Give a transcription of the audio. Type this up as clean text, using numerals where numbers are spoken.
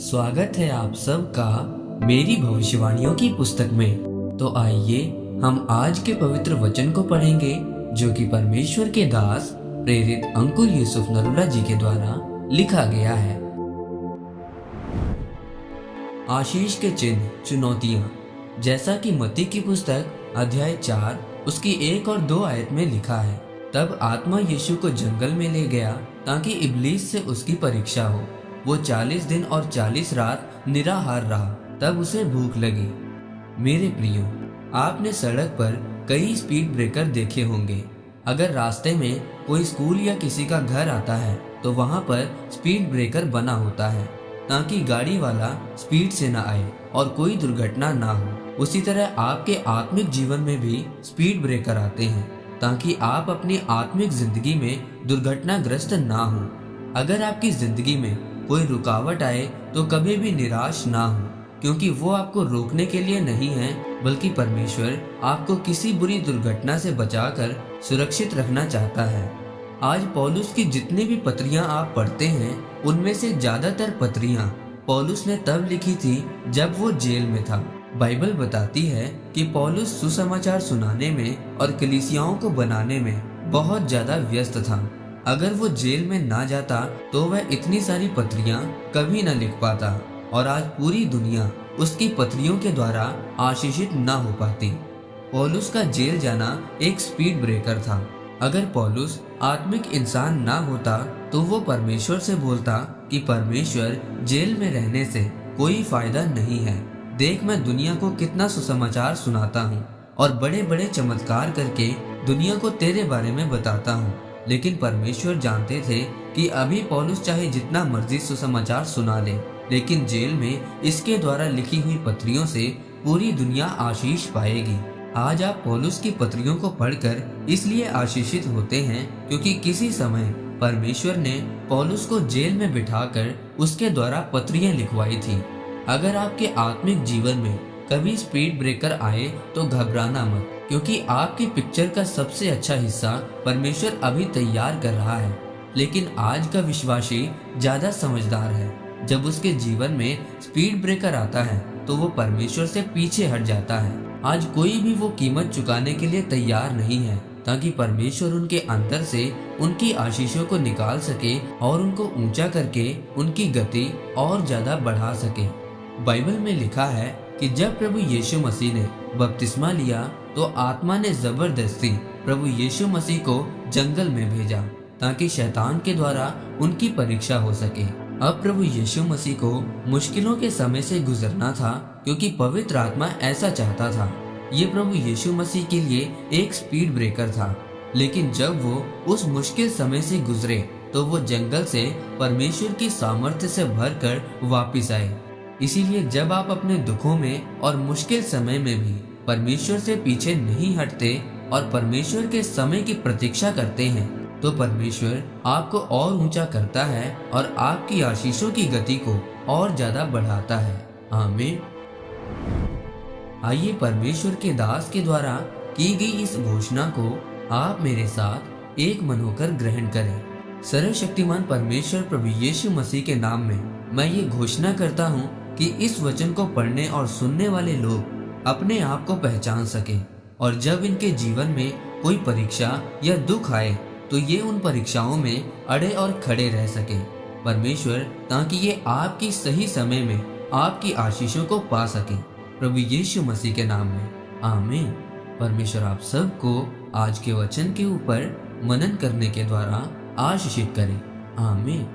स्वागत है आप सबका मेरी भविष्यवाणियों की पुस्तक में। तो आइए हम आज के पवित्र वचन को पढ़ेंगे जो कि परमेश्वर के दास प्रेरित अंकुर यूसुफ नरूला जी के द्वारा लिखा गया है। आशीष के चिन्ह चुनौतियां, जैसा कि मत्ती की पुस्तक अध्याय 4 उसकी 1 और 2 आयत में लिखा है, तब आत्मा यीशु को जंगल में ले गया ताकि इब्लीस से उसकी परीक्षा हो। वो 40 दिन और 40 रात निराहार रहा, तब उसे भूख लगी। मेरे प्रियो, आपने सड़क पर कई स्पीड ब्रेकर देखे होंगे। अगर रास्ते में कोई स्कूल या किसी का घर आता है तो वहाँ पर स्पीड ब्रेकर बना होता है ताकि गाड़ी वाला स्पीड से ना आए और कोई दुर्घटना ना हो। उसी तरह आपके आत्मिक जीवन में भी स्पीड ब्रेकर आते हैं ताकि आप अपनी आत्मिक जिंदगी में दुर्घटनाग्रस्त ना हो। अगर आपकी जिंदगी में कोई रुकावट आए तो कभी भी निराश ना हो, क्योंकि वो आपको रोकने के लिए नहीं है, बल्कि परमेश्वर आपको किसी बुरी दुर्घटना से बचाकर सुरक्षित रखना चाहता है। आज पौलुस की जितनी भी पत्रियां आप पढ़ते हैं, उनमें से ज्यादातर पत्रियां पौलुस ने तब लिखी थी जब वो जेल में था। बाइबल बताती है कि पौलुस सुसमाचार सुनाने में और कलीसियाओं को बनाने में बहुत ज्यादा व्यस्त था। अगर वो जेल में ना जाता तो वह इतनी सारी पत्रियां कभी न लिख पाता और आज पूरी दुनिया उसकी पत्रियों के द्वारा आशीषित न हो पाती। पौलुस का जेल जाना एक स्पीड ब्रेकर था। अगर पौलुस आत्मिक इंसान ना होता तो वो परमेश्वर से बोलता कि परमेश्वर, जेल में रहने से कोई फायदा नहीं है। देख, मैं दुनिया को कितना सुसमाचार सुनाता हूँ और बड़े बड़े चमत्कार करके दुनिया को तेरे बारे में बताता हूँ। लेकिन परमेश्वर जानते थे कि अभी पौलुस चाहे जितना मर्जी सुसमाचार सुना ले, लेकिन जेल में इसके द्वारा लिखी हुई पत्रियों से पूरी दुनिया आशीष पाएगी। आज आप पौलुस की पत्रियों को पढ़कर इसलिए आशीषित होते हैं क्योंकि किसी समय परमेश्वर ने पौलुस को जेल में बिठाकर उसके द्वारा पत्रियां लिखवाई थी। अगर आपके आत्मिक जीवन में कभी स्पीड ब्रेकर आए तो घबराना मत, क्योंकि आपकी पिक्चर का सबसे अच्छा हिस्सा परमेश्वर अभी तैयार कर रहा है। लेकिन आज का विश्वासी ज्यादा समझदार है। जब उसके जीवन में स्पीड ब्रेकर आता है तो वो परमेश्वर से पीछे हट जाता है। आज कोई भी वो कीमत चुकाने के लिए तैयार नहीं है ताकि परमेश्वर उनके अंदर से उनकी आशीषों को निकाल सके और उनको ऊंचा करके उनकी गति और ज्यादा बढ़ा सके। बाइबल में लिखा है कि जब प्रभु यीशु मसीह ने बपतिस्मा लिया तो आत्मा ने जबरदस्ती प्रभु यीशु मसीह को जंगल में भेजा ताकि शैतान के द्वारा उनकी परीक्षा हो सके। अब प्रभु यीशु मसीह को मुश्किलों के समय से गुजरना था क्योंकि पवित्र आत्मा ऐसा चाहता था। ये प्रभु यीशु मसीह के लिए एक स्पीड ब्रेकर था। लेकिन जब वो उस मुश्किल समय से गुजरे तो वो जंगल से परमेश्वर की सामर्थ्य से भरकर वापिस आए। इसीलिए जब आप अपने दुखों में और मुश्किल समय में भी परमेश्वर से पीछे नहीं हटते और परमेश्वर के समय की प्रतीक्षा करते हैं तो परमेश्वर आपको और ऊंचा करता है और आपकी आशीषों की गति को और ज्यादा बढ़ाता है। आमीन। आइए परमेश्वर के दास के द्वारा की गई इस घोषणा को आप मेरे साथ एक मन होकर ग्रहण करें। सर्वशक्तिमान परमेश्वर प्रभु यीशु मसीह के नाम में मैं ये घोषणा करता हूँ कि इस वचन को पढ़ने और सुनने वाले लोग अपने आप को पहचान सके और जब इनके जीवन में कोई परीक्षा या दुख आए तो ये उन परीक्षाओं में अड़े और खड़े रह सके परमेश्वर, ताकि ये आपकी सही समय में आपकी आशीषों को पा सके। प्रभु यीशु मसीह के नाम में आमीन। परमेश्वर आप सबको आज के वचन के ऊपर मनन करने के द्वारा आशीषित करे। आमीन।